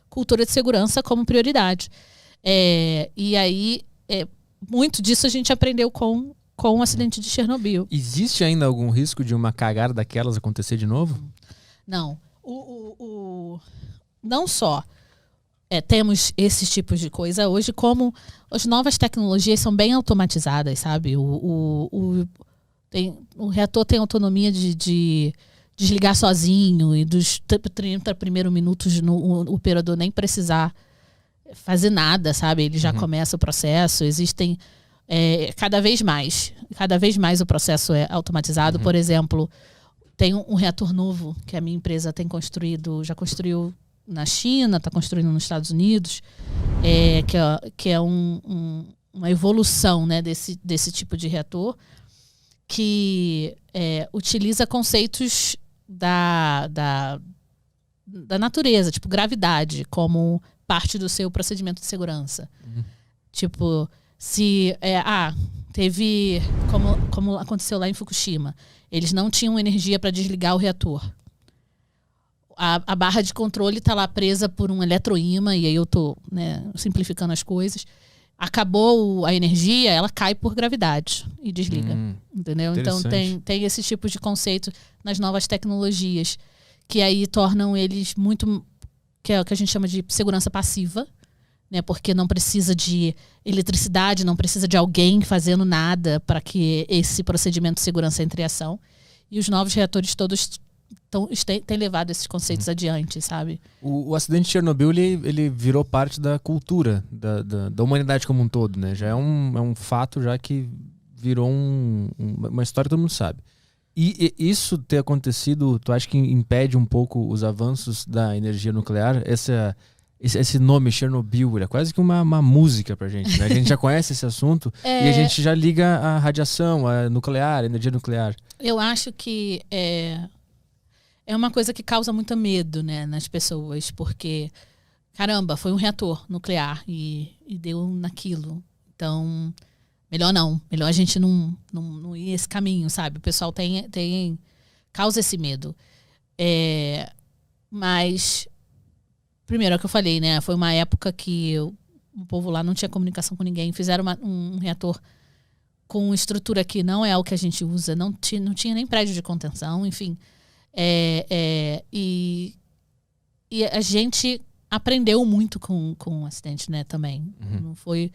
cultura de segurança como prioridade. E aí, muito disso a gente aprendeu com o acidente de Chernobyl. Existe ainda algum risco de uma cagada daquelas acontecer de novo? Não. Não só temos esses tipos de coisa hoje, como as novas tecnologias são bem automatizadas, sabe? O reator tem autonomia de desligar sozinho e dos 30 primeiros minutos o operador nem precisar fazer nada, sabe? Ele já começa o processo. Existem cada vez mais o processo é automatizado. Por exemplo, tem um reator novo que a minha empresa tem construído, já construiu na China, está construindo nos Estados Unidos, que é uma evolução, né, desse tipo de reator, que utiliza conceitos da natureza, tipo gravidade, como parte do seu procedimento de segurança. Tipo, se teve, como aconteceu lá em Fukushima, eles não tinham energia para desligar o reator. A barra de controle está lá presa por um eletroímã, e aí eu estou simplificando as coisas. Acabou a energia, ela cai por gravidade e desliga. Entendeu? Então tem esse tipo de conceito nas novas tecnologias, que aí tornam eles muito, que é o que a gente chama de segurança passiva, né? Porque não precisa de eletricidade, não precisa de alguém fazendo nada para que esse procedimento de segurança entre em ação. E os novos reatores todos tem levado esses conceitos adiante, sabe? O acidente de Chernobyl, ele virou parte da cultura da humanidade como um todo, né? Já é um fato já que virou uma história que todo mundo sabe. E isso ter acontecido, tu acha que impede um pouco os avanços da energia nuclear? Esse nome, Chernobyl, é quase que uma música pra gente, né? A gente já conhece esse assunto e a gente já liga a radiação, a nuclear, a energia nuclear. Eu acho que é uma coisa que causa muito medo, né, nas pessoas, porque, caramba, foi um reator nuclear e deu naquilo. Então, melhor a gente não ir esse caminho, sabe? O pessoal causa esse medo. Mas, primeiro, é o que eu falei, né? Foi uma época que o povo lá não tinha comunicação com ninguém. Fizeram um reator com estrutura que não é o que a gente usa, não tinha nem prédio de contenção, enfim. E a gente aprendeu muito com o acidente, né, também. Não foi,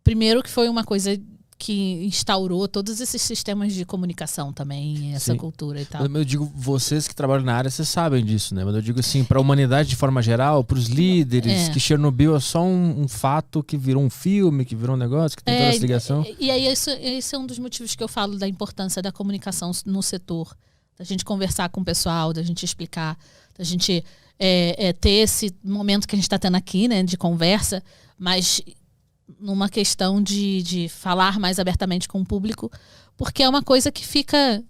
primeiro que foi uma coisa que instaurou todos esses sistemas de comunicação também, essa cultura e tal. Eu digo, vocês que trabalham na área, vocês sabem disso, né? Mas eu digo assim, para a humanidade de forma geral, para os líderes, que Chernobyl é só um fato que virou um filme, que virou um negócio, que tem toda essa ligação. E aí esse é um dos motivos que eu falo da importância da comunicação no setor. Da gente conversar com o pessoal, da gente explicar, da gente ter esse momento que a gente está tendo aqui, né, de conversa, mas numa questão de falar mais abertamente com o público, porque é uma coisa que fica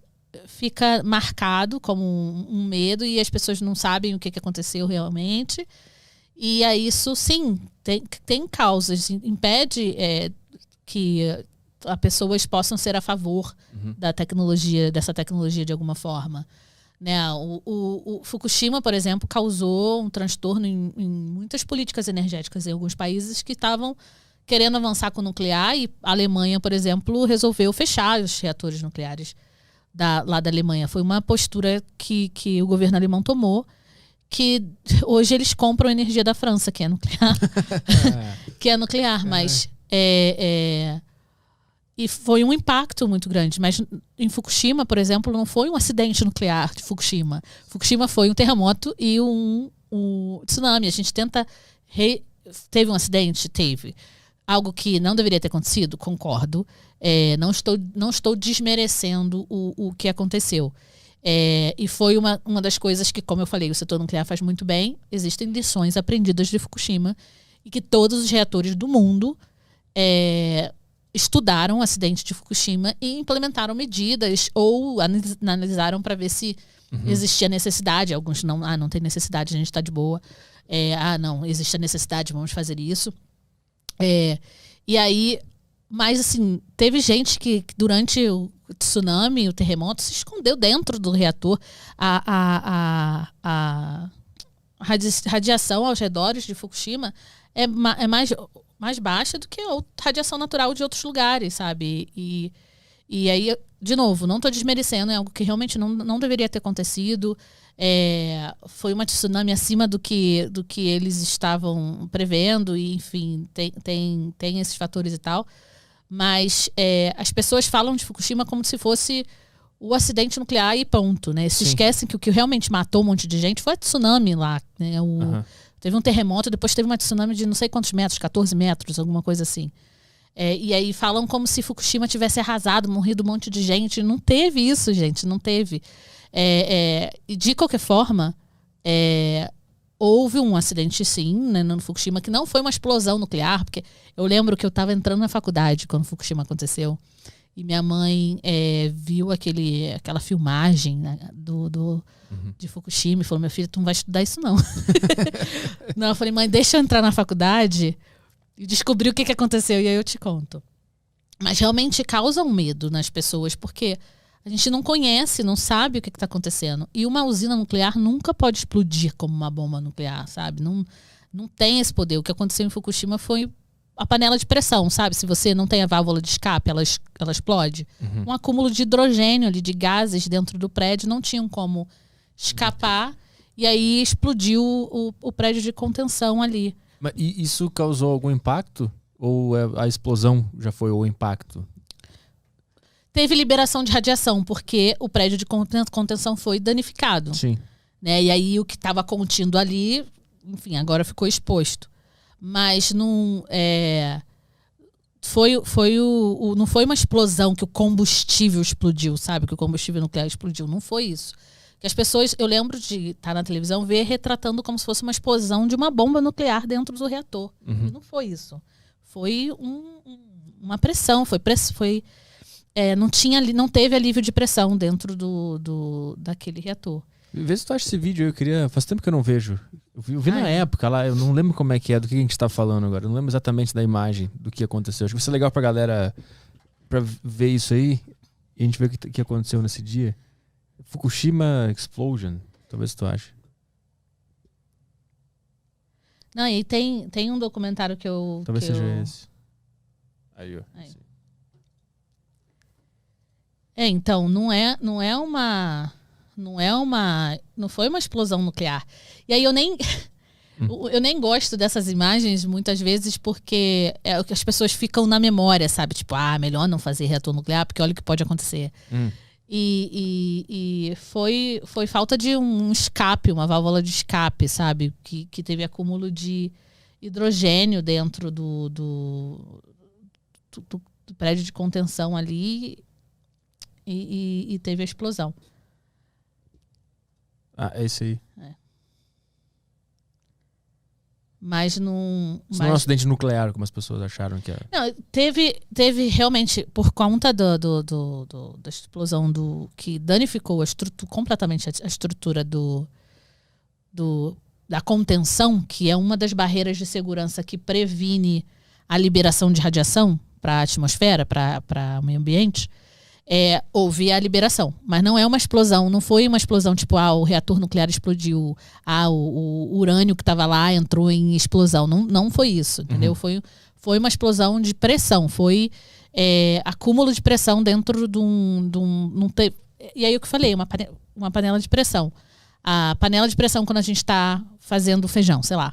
marcado como um medo e as pessoas não sabem o que aconteceu realmente. E aí isso, sim, tem causas, impede que as pessoas possam ser a favor dessa tecnologia de alguma forma. Né? O Fukushima, por exemplo, causou um transtorno em muitas políticas energéticas em alguns países que estavam querendo avançar com o nuclear, e a Alemanha, por exemplo, resolveu fechar os reatores nucleares lá da Alemanha. Foi uma postura que o governo alemão tomou, que hoje eles compram a energia da França, que é nuclear. Que é nuclear, mas e foi um impacto muito grande. Mas em Fukushima, por exemplo, não foi um acidente nuclear de Fukushima. Fukushima foi um terremoto e um tsunami. A gente tenta... Teve um acidente? Teve. Algo que não deveria ter acontecido? Concordo. Não estou desmerecendo o que aconteceu. E foi uma das coisas que, como eu falei, o setor nuclear faz muito bem. Existem lições aprendidas de Fukushima e que todos os reatores do mundo estudaram o acidente de Fukushima e implementaram medidas ou analisaram para ver se existia necessidade. Alguns não tem necessidade, a gente está de boa. Não, existe a necessidade, vamos fazer isso. E aí, mas assim, teve gente que durante o tsunami, o terremoto, se escondeu dentro do reator. A radiação aos redores de Fukushima é mais baixa do que a radiação natural de outros lugares, sabe? E aí, de novo, não estou desmerecendo, é algo que realmente não deveria ter acontecido. Foi uma tsunami acima do que eles estavam prevendo, e enfim, tem esses fatores e tal. Mas as pessoas falam de Fukushima como se fosse o acidente nuclear e ponto, né? Se esquecem que o que realmente matou um monte de gente foi a tsunami lá, né? Teve um terremoto, depois teve uma tsunami de não sei quantos metros, 14 metros, alguma coisa assim. E aí falam como se Fukushima tivesse arrasado, morrido um monte de gente. Não teve isso, gente, não teve. E de qualquer forma, houve um acidente, sim, né, no Fukushima, que não foi uma explosão nuclear, porque eu lembro que eu estava entrando na faculdade quando Fukushima aconteceu. E minha mãe viu aquela filmagem, né, de Fukushima e falou: meu filho, tu não vai estudar isso, não. Não, eu falei: mãe, deixa eu entrar na faculdade e descobrir o que aconteceu, e aí eu te conto. Mas realmente causa um medo nas pessoas, porque a gente não conhece, não sabe o que está acontecendo. E uma usina nuclear nunca pode explodir como uma bomba nuclear, sabe? Não tem esse poder. O que aconteceu em Fukushima foi a panela de pressão, sabe? Se você não tem a válvula de escape, ela explode. Um acúmulo de hidrogênio ali, de gases dentro do prédio, não tinham como escapar. E aí explodiu o prédio de contenção ali. Mas isso causou algum impacto? Ou a explosão já foi o impacto? Teve liberação de radiação, porque o prédio de contenção foi danificado. Sim. Né? E aí o que estava contido ali, enfim, agora ficou exposto. Mas não não foi uma explosão que o combustível explodiu, sabe? Que o combustível nuclear explodiu. Não foi isso. Que as pessoas, eu lembro de estar na televisão, ver retratando como se fosse uma explosão de uma bomba nuclear dentro do reator. E não foi isso. Foi uma pressão, não teve alívio de pressão dentro daquele reator. Vê se tu acha esse vídeo aí, faz tempo que eu não vejo. Eu vi na época lá, eu não lembro como é que é, do que a gente tá falando agora. Eu não lembro exatamente da imagem, do que aconteceu. Acho que vai ser legal pra galera pra ver isso aí e a gente ver o que aconteceu nesse dia. Fukushima Explosion, talvez tu ache. Não, e tem um documentário que eu... Talvez seja esse. Aí, ó. Aí. Então, não foi uma explosão nuclear. E aí eu nem gosto dessas imagens muitas vezes, porque é o que as pessoas ficam na memória, sabe? Tipo, melhor não fazer reator nuclear, porque olha o que pode acontecer. E foi falta de um escape, uma válvula de escape, sabe? Que teve acúmulo de hidrogênio dentro do prédio de contenção ali e teve a explosão. É esse aí. Mas não... Isso não é um acidente nuclear, como as pessoas acharam que era. Não, teve realmente, por conta da explosão que danificou completamente a estrutura da contenção, que é uma das barreiras de segurança que previne a liberação de radiação para a atmosfera, para o meio ambiente. Houve a liberação, mas não é uma explosão, não foi uma explosão tipo, o reator nuclear explodiu, o urânio que estava lá entrou em explosão, não foi isso, entendeu? Foi uma explosão de pressão, foi acúmulo de pressão dentro de um e aí o que eu falei, uma panela de pressão. A panela de pressão, quando a gente está fazendo feijão, sei lá,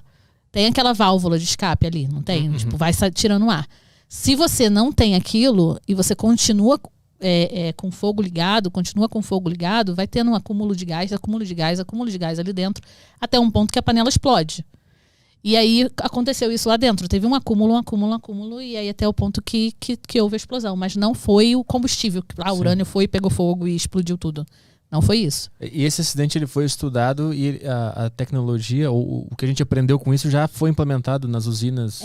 tem aquela válvula de escape ali, não tem? Tipo, vai tirando ar. Se você não tem aquilo e você continua com fogo ligado, continua com fogo ligado, vai tendo um acúmulo de gás ali dentro, até um ponto que a panela explode. E aí aconteceu isso lá dentro. Teve um acúmulo, e aí até o ponto que houve a explosão. Mas não foi o combustível. O urânio foi, pegou fogo e explodiu tudo. Não foi isso. E esse acidente ele foi estudado e a tecnologia, o que a gente aprendeu com isso já foi implementado nas usinas?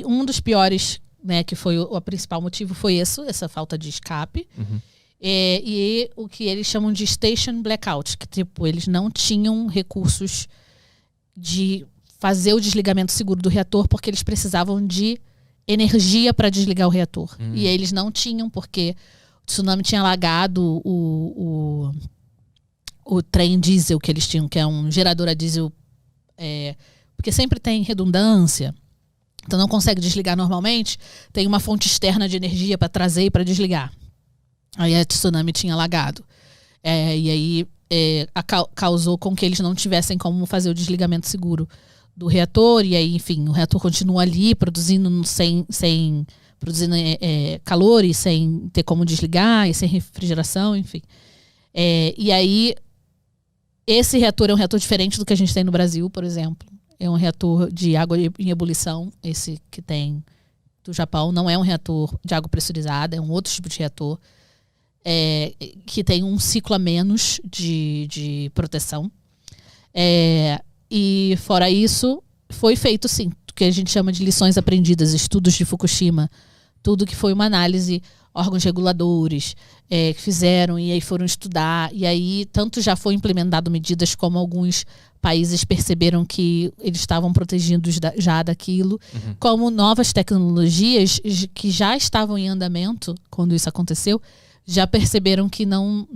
Um dos piores, né, que foi o principal motivo, foi essa falta de escape. E o que eles chamam de station blackout, que tipo, eles não tinham recursos de fazer o desligamento seguro do reator, porque eles precisavam de energia para desligar o reator. E eles não tinham, porque o tsunami tinha alagado o o trem diesel que eles tinham, que é um gerador a diesel, porque sempre tem redundância, então não consegue desligar normalmente, tem uma fonte externa de energia para trazer e para desligar. Aí a tsunami tinha alagado. E aí causou com que eles não tivessem como fazer o desligamento seguro do reator, e aí, enfim, o reator continua ali produzindo produzindo calor e sem ter como desligar, e sem refrigeração, enfim. E aí, esse reator é um reator diferente do que a gente tem no Brasil, por exemplo. É um reator de água em ebulição, esse que tem do Japão. Não é um reator de água pressurizada, é um outro tipo de reator que tem um ciclo a menos de proteção. E fora isso, foi feito, sim, o que a gente chama de lições aprendidas, estudos de Fukushima, tudo que foi uma análise, órgãos reguladores que fizeram e aí foram estudar, e aí tanto já foi implementado medidas como alguns países perceberam que eles estavam protegidos já daquilo, como novas tecnologias que já estavam em andamento quando isso aconteceu, já perceberam que não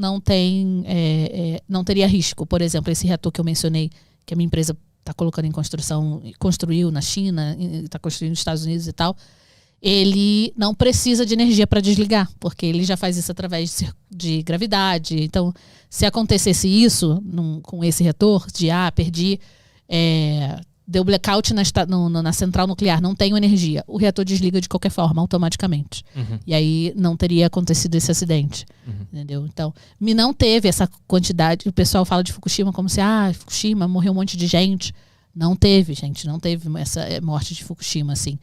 teria risco. Por exemplo, esse reator que eu mencionei, que a minha empresa está colocando em construção, construiu na China, está construindo nos Estados Unidos e tal, ele não precisa de energia para desligar, porque ele já faz isso através de gravidade. Então, se acontecesse isso com esse reator, perdi, deu blackout na central nuclear, não tenho energia, o reator desliga de qualquer forma, automaticamente. E aí não teria acontecido esse acidente. Entendeu? Então, não teve essa quantidade. O pessoal fala de Fukushima como se, Fukushima, morreu um monte de gente. Não teve, gente, não teve essa morte de Fukushima, assim.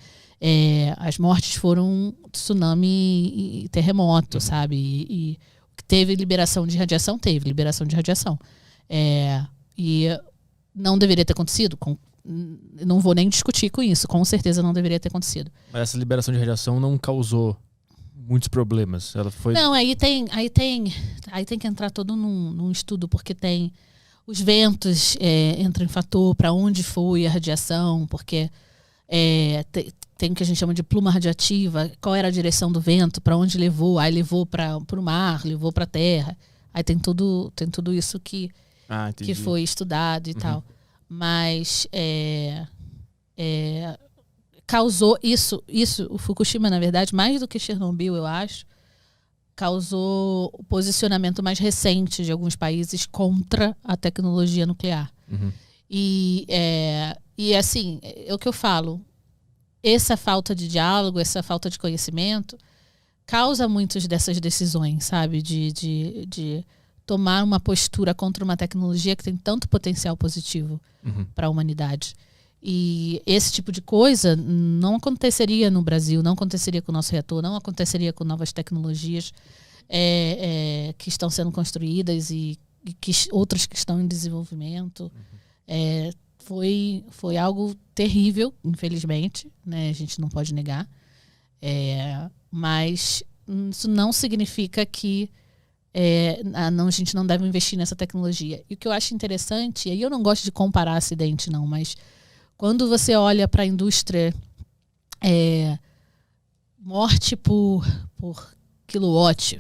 As mortes foram tsunami e terremoto, sabe? E teve liberação de radiação? Teve liberação de radiação. E não deveria ter acontecido? Não vou nem discutir com isso. Com certeza não deveria ter acontecido. Mas essa liberação de radiação não causou muitos problemas? Ela foi... Não, aí tem que entrar todo num estudo, porque tem os ventos entram em fator para onde foi a radiação, porque tem o que a gente chama de pluma radiativa, qual era a direção do vento, para onde levou, aí levou para o mar, levou para a terra, aí tem tudo isso que foi estudado e tal. Mas causou isso, o Fukushima, na verdade, mais do que Chernobyl, eu acho, causou o posicionamento mais recente de alguns países contra a tecnologia nuclear. E assim, é o que eu falo, essa falta de diálogo, essa falta de conhecimento causa muitas dessas decisões, sabe? De tomar uma postura contra uma tecnologia que tem tanto potencial positivo para a humanidade. E esse tipo de coisa não aconteceria no Brasil, não aconteceria com o nosso reator, não aconteceria com novas tecnologias que estão sendo construídas e outras que estão em desenvolvimento. Foi algo terrível, infelizmente, né? A gente não pode negar. Mas isso não significa que a gente não deve investir nessa tecnologia. E o que eu acho interessante, e aí eu não gosto de comparar acidente, não, mas quando você olha para a indústria, morte por quilowatt,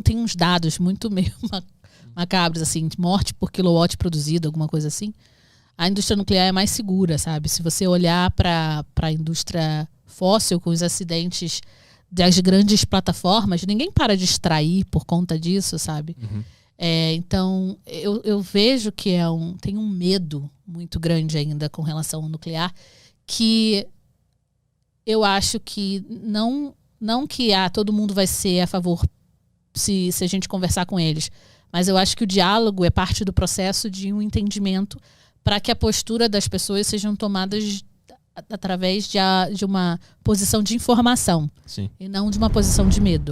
tem uns dados muito meio macabros, assim, morte por quilowatt produzido, alguma coisa assim. A indústria nuclear é mais segura, sabe? Se você olhar para a indústria fóssil, com os acidentes das grandes plataformas, ninguém para de extrair por conta disso, sabe? Então, eu vejo que tem um medo muito grande ainda com relação ao nuclear, que eu acho que não que todo mundo vai ser a favor se a gente conversar com eles, mas eu acho que o diálogo é parte do processo de um entendimento para que a postura das pessoas sejam tomadas através de uma posição de informação. Sim. E não de uma posição de medo.